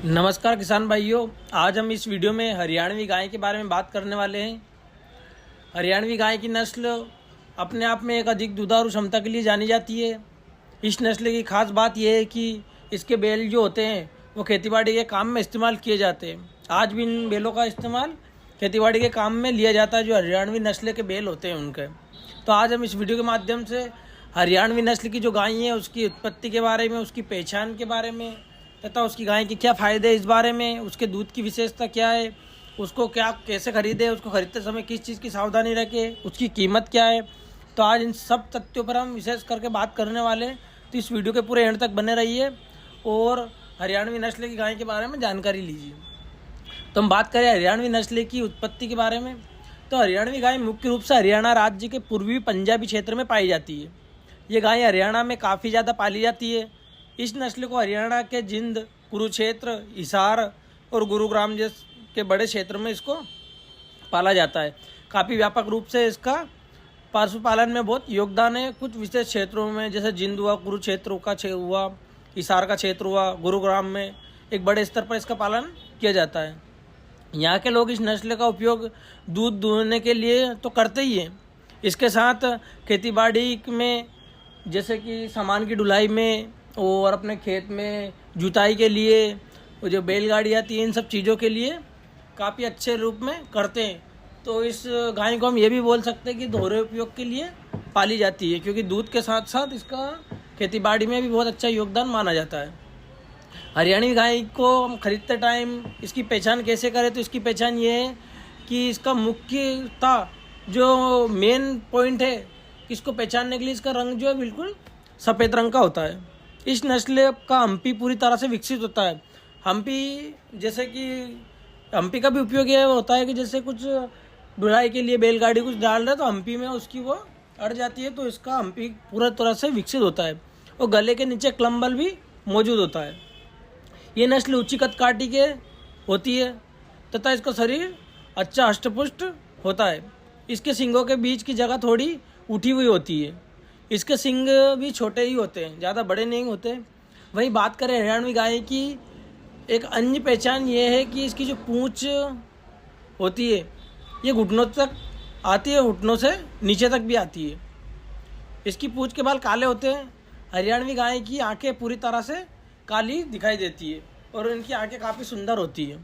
नमस्कार किसान भाइयों, आज हम इस वीडियो में हरियाणवी गाय के बारे में बात करने वाले हैं। हरियाणवी गाय की नस्ल अपने आप में एक अधिक दुधारू क्षमता के लिए जानी जाती है। इस नस्ल की खास बात यह है कि इसके बैल जो होते हैं वो खेतीबाड़ी के काम में इस्तेमाल किए जाते हैं। आज भी इन बैलों का इस्तेमाल खेतीबाड़ी के काम में लिया जाता है, जो हरियाणवी नस्ल के बैल होते हैं उनके। तो आज हम इस वीडियो के माध्यम से हरियाणवी नस्ल की जो गाय है उसकी उत्पत्ति के बारे में, उसकी पहचान के बारे में तथा उसकी गाय के क्या फ़ायदे इस बारे में, उसके दूध की विशेषता क्या है, उसको क्या कैसे खरीदे, उसको खरीदते समय किस चीज़ की सावधानी रखें, उसकी कीमत क्या है। तो आज इन सब तथ्यों पर हम विशेष करके बात करने वाले हैं। तो इस वीडियो के पूरे एंड तक बने रहिए और हरियाणवी नस्ल की गाय के बारे में जानकारी लीजिए। तो हम बात करें हरियाणवी नस्ल की उत्पत्ति के बारे में, तो हरियाणवी गाय मुख्य रूप से हरियाणा राज्य के पूर्वी पंजाबी क्षेत्र में पाई जाती है। ये गाय हरियाणा में काफ़ी ज़्यादा पाली जाती है। इस नस्ल को हरियाणा के जिंद, कुरुक्षेत्र, हिसार और गुरुग्राम जैसे के बड़े क्षेत्र में इसको पाला जाता है। काफ़ी व्यापक रूप से इसका पशुपालन में बहुत योगदान है। कुछ विशेष क्षेत्रों में जैसे जिंद हुआ, कुरुक्षेत्र का हुआ, हिसार का क्षेत्र हुआ, गुरुग्राम में एक बड़े स्तर पर इसका पालन किया जाता है। यहाँ के लोग इस नस्ल का उपयोग दूध दूहने के लिए तो करते ही हैं, इसके साथ खेतीबाड़ी में जैसे कि सामान की ढुलाई में और अपने खेत में जुताई के लिए, वो जो बैलगाड़ी आती है, इन सब चीज़ों के लिए काफ़ी अच्छे रूप में करते हैं। तो इस गाय को हम ये भी बोल सकते हैं कि दोहरे उपयोग के लिए पाली जाती है, क्योंकि दूध के साथ साथ इसका खेतीबाड़ी में भी बहुत अच्छा योगदान माना जाता है। हरियाणवी गाय को हम खरीदते टाइम इसकी पहचान कैसे करें, तो इसकी पहचान ये है कि इसका मुख्यतः जो मेन पॉइंट है कि इसको पहचानने के लिए इसका रंग जो है बिल्कुल सफ़ेद रंग का होता है। इस नस्ल का हम्पी पूरी तरह से विकसित होता है। हम्पी जैसे कि हम्पी का भी उपयोग यह होता है कि जैसे कुछ ढुलाई के लिए बैलगाड़ी कुछ डाल रहे तो हम्पी में उसकी वो अड़ जाती है, तो इसका हम्पी पूरा तरह से विकसित होता है और गले के नीचे क्लम्बल भी मौजूद होता है। ये नस्ल ऊंची कदकाठी के होती है तथा इसका शरीर अच्छा हष्टपुष्ट होता है। इसके सींगों के बीच की जगह थोड़ी उठी हुई होती है। इसके सींग भी छोटे ही होते हैं, ज़्यादा बड़े नहीं होते। वहीं बात करें हरियाणवी गाय की, एक अन्य पहचान ये है कि इसकी जो पूंछ होती है ये घुटनों तक आती है, घुटनों से नीचे तक भी आती है। इसकी पूंछ के बाल काले होते हैं। हरियाणवी गाय की आंखें पूरी तरह से काली दिखाई देती है और इनकी आंखें काफ़ी सुंदर होती है।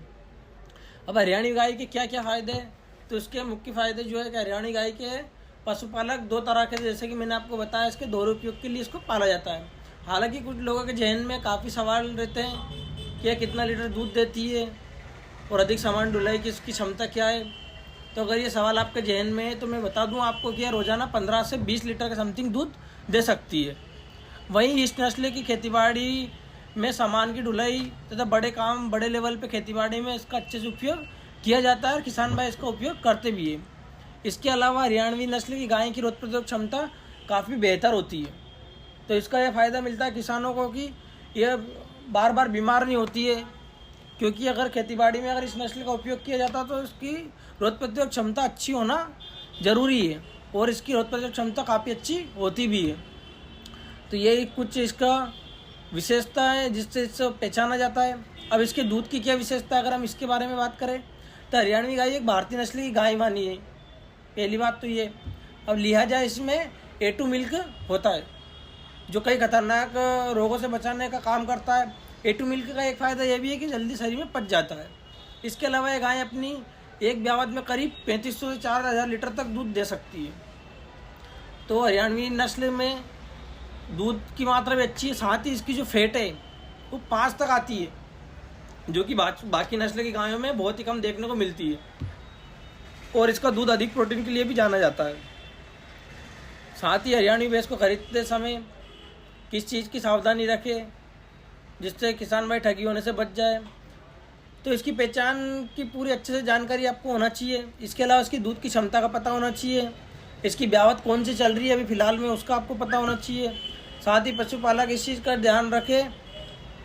अब हरियाणवी गाय के क्या क्या फ़ायदे हैं, तो इसके मुख्य फ़ायदे जो है कि हरियाणवी गाय के पशुपालक दो तरह के, जैसे कि मैंने आपको बताया, इसके दोहरे उपयोग के लिए इसको पाला जाता है। हालांकि कुछ लोगों के जहन में काफ़ी सवाल रहते हैं कि यह कितना लीटर दूध देती है और अधिक सामान ढुलाई की इसकी क्षमता क्या है। तो अगर ये सवाल आपके जहन में है तो मैं बता दूं आपको कि यह रोज़ाना 15 से 20 लीटर का समथिंग दूध दे सकती है। वहीं इस नस्ल की खेतीबाड़ी में सामान की ढुलाई तथा बड़े काम, बड़े लेवल पे खेतीबाड़ी में इसका अच्छे से उपयोग किया जाता है और किसान भाई इसका उपयोग करते भी है। इसके अलावा हरियाणवी नस्ल की गाय की रोग प्रतिरोधक क्षमता काफ़ी बेहतर होती है। तो इसका यह फ़ायदा मिलता है किसानों को कि यह बार बार बीमार नहीं होती है, क्योंकि अगर खेतीबाड़ी में अगर इस नस्ल का उपयोग किया जाता तो इसकी रोग प्रतिरोधक क्षमता अच्छी होना ज़रूरी है और इसकी रोग प्रतिरोधक क्षमता काफ़ी अच्छी होती भी है। तो यही कुछ इसका विशेषता है जिससे इससे पहचाना जाता है। अब इसके दूध की क्या विशेषता है, अगर हम इसके बारे में बात करें तो हरियाणवी गाय एक भारतीय नस्ल की गाय मानी है, पहली बात तो ये। अब लिहाजा इसमें A2 मिल्क होता है जो कई खतरनाक रोगों से बचाने का काम करता है। A2 मिल्क का एक फ़ायदा यह भी है कि जल्दी शरीर में पच जाता है। इसके अलावा ये गाय अपनी एक ब्यावत में करीब 3500 से 4000 लीटर तक दूध दे सकती है। तो हरियाणवी नस्ल में दूध की मात्रा भी अच्छी है, साथ ही इसकी जो फैट है वो 5 तक आती है, जो कि बाकी नस्ल की गायों में बहुत ही कम देखने को मिलती है। और इसका दूध अधिक प्रोटीन के लिए भी जाना जाता है। साथ ही हरियाणवी भैंस को खरीदते समय किस चीज़ की सावधानी रखें जिससे किसान भाई ठगी होने से बच जाए, तो इसकी पहचान की पूरी अच्छे से जानकारी आपको होना चाहिए। इसके अलावा इसकी दूध की क्षमता का पता होना चाहिए। इसकी ब्यावत कौन सी चल रही है अभी फ़िलहाल में, उसका आपको पता होना चाहिए। साथ ही पशुपालक इस चीज़ का ध्यान रखे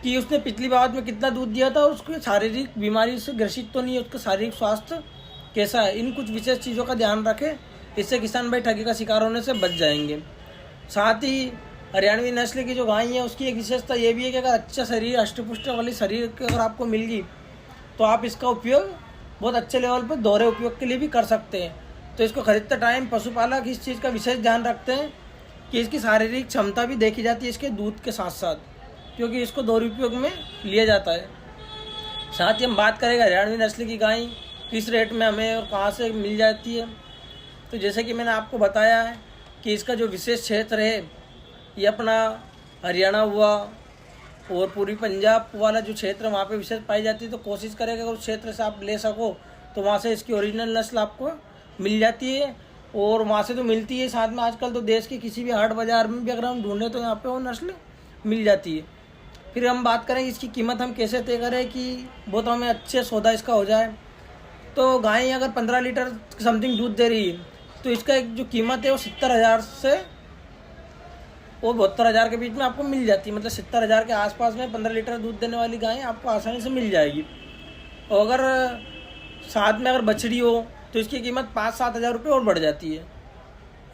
कि उसने पिछली ब्यावत में कितना दूध दिया था और उसको शारीरिक बीमारी से ग्रसित तो नहीं है, उसका शारीरिक स्वास्थ्य कैसा है। इन कुछ विशेष चीज़ों का ध्यान रखें, इससे किसान भाई ठगी का शिकार होने से बच जाएंगे। साथ ही हरियाणवी नस्ल की जो गाय है उसकी एक विशेषता ये भी है कि अगर अच्छा शरीर, अष्टपुष्ट वाली शरीर की अगर आपको मिल गई तो आप इसका उपयोग बहुत अच्छे लेवल पर दोहरे उपयोग के लिए भी कर सकते हैं। तो इसको खरीदते टाइम पशुपालक इस चीज़ का विशेष ध्यान रखते हैं कि इसकी शारीरिक क्षमता भी देखी जाती है इसके दूध के साथ साथ, क्योंकि इसको दोहरे उपयोग में लिया जाता है। साथ ही हम बात करेंगे हरियाणवी नस्ल की गाय किस रेट में हमें और कहाँ से मिल जाती है। तो जैसे कि मैंने आपको बताया है कि इसका जो विशेष क्षेत्र है ये अपना हरियाणा हुआ और पूर्वी पंजाब वाला जो क्षेत्र वहाँ पे विशेष पाई जाती है। तो कोशिश करें कि अगर उस क्षेत्र से आप ले सको तो वहाँ से इसकी ओरिजिनल नस्ल आपको मिल जाती है, और वहाँ से तो मिलती है। साथ में आजकल तो देश के किसी भी हाट बाज़ार में भी अगर हम ढूंढें तो यहाँ पे वो नस्ल मिल जाती है। फिर हम बात करें इसकी कीमत हम कैसे तय करें कि वो तो हमें अच्छे सौदा इसका हो जाए। तो गाय अगर 15 लीटर समथिंग दूध दे रही है तो इसका एक जो कीमत है वो 70,000 से वो 72,000 के बीच में आपको मिल जाती है। मतलब 70,000 के आसपास में 15 लीटर दूध देने वाली गाय आपको आसानी से मिल जाएगी। और अगर साथ में अगर बछड़ी हो तो इसकी कीमत 5-7 हज़ार रुपये और बढ़ जाती है।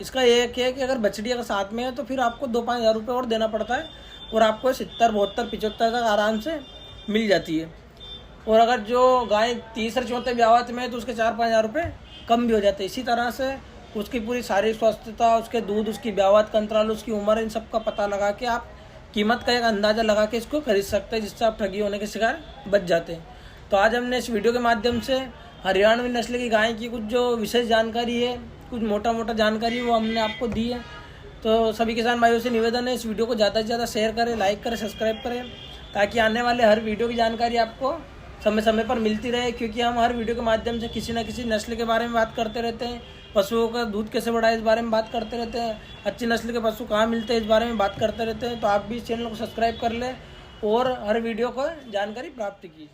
इसका एक है कि अगर बछड़ी अगर साथ में है तो फिर आपको 2-5 हज़ार रुपये और देना पड़ता है और आपको 70, 72, 75 तक आराम से मिल जाती है। और अगर जो गाय तीसरे चौथे ब्यावत में है तो उसके 4-5 हज़ार रुपये कम भी हो जाते हैं। इसी तरह से उसकी पूरी शारीरिक स्वस्थता, उसके दूध, उसकी ब्यावत का अंतराल, उसकी उम्र, इन सब का पता लगा के आप कीमत का एक अंदाज़ा लगा के इसको खरीद सकते हैं, जिससे आप ठगी होने के शिकार बच जाते हैं। तो आज हमने इस वीडियो के माध्यम से हरियाणवी नस्ल की गाय की कुछ जो विशेष जानकारी है, कुछ मोटा जानकारी वो हमने आपको दी है। तो सभी किसान भाइयों से निवेदन है इस वीडियो को ज़्यादा से ज़्यादा शेयर करें, लाइक करें, सब्सक्राइब करें, ताकि आने वाले हर वीडियो की जानकारी आपको समय समय पर मिलती रहे। क्योंकि हम हर वीडियो के माध्यम से किसी न किसी नस्ल के बारे में बात करते रहते हैं। पशुओं का दूध कैसे बढ़ाए इस बारे में बात करते रहते हैं, अच्छी नस्ल के पशु कहाँ मिलते हैं इस बारे में बात करते रहते हैं। तो आप भी इस चैनल को सब्सक्राइब कर लें और हर वीडियो को जानकारी प्राप्त कीजिए।